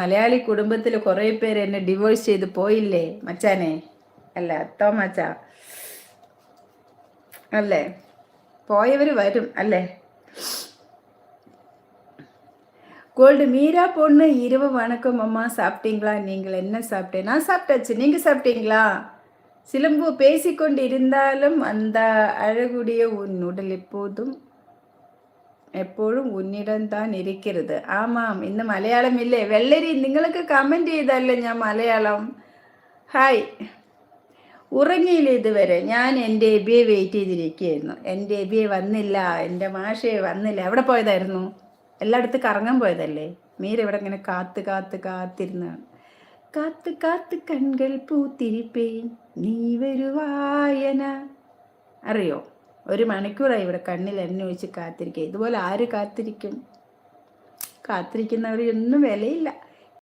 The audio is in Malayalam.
മലയാളി കുടുംബത്തിൽ കുറേ പേര് എന്നെ ഡിവോഴ്സ് ചെയ്ത് പോയില്ലേ മച്ചാനെ? അല്ല തോമാച്ച അല്ലേ? പോയവർ വരും അല്ലേ? கோல்டு மீரா பொண்ணு இரவு வணக்கம் அம்மா, சாப்பிட்டீங்களா? நீங்கள் என்ன சாப்பிட்டேன்? நான் சாப்பிட்டாச்சு, நீங்க சாப்பிட்டீங்களா? சிலம்பு பேசிக்கொண்டு இருந்தாலும் அந்த அழகுடைய உன் உடல் എപ്പോഴും ഉന്നിടംതാൻ ഇരിക്കരുത്. ആമാം, ഇന്ന് മലയാളം ഇല്ലേ? വെള്ളരി നിങ്ങൾക്ക് കമൻറ്റ് ചെയ്തല്ലേ ഞാൻ മലയാളം. ഹായ്, ഉറങ്ങിയില്ല ഇതുവരെ. ഞാൻ എൻ്റെ എബിയെ വെയിറ്റ് ചെയ്തിരിക്കുകയായിരുന്നു. എൻ്റെ എബിയെ വന്നില്ല, എൻ്റെ മാഷയെ വന്നില്ല. എവിടെ പോയതായിരുന്നു? എല്ലായിടത്തും കറങ്ങാൻ പോയതല്ലേ? മീര ഇവിടെ ഇങ്ങനെ കാത്ത് കാത്ത് കാത്തിരുന്നാണ്. കാത്ത് കാത്ത് കൺകൾ പൂത്തിരിപ്പേൻ നീ വരുവായന. അറിയോ? 1 മണിക്കൂറായി ഇവിടെ കണ്ണിൽ എണ്ണ ഒഴിച്ച് കാത്തിരിക്കുക. ഇതുപോലെ ആര് കാത്തിരിക്കും? കാത്തിരിക്കുന്നവരൊന്നും വിലയില്ല.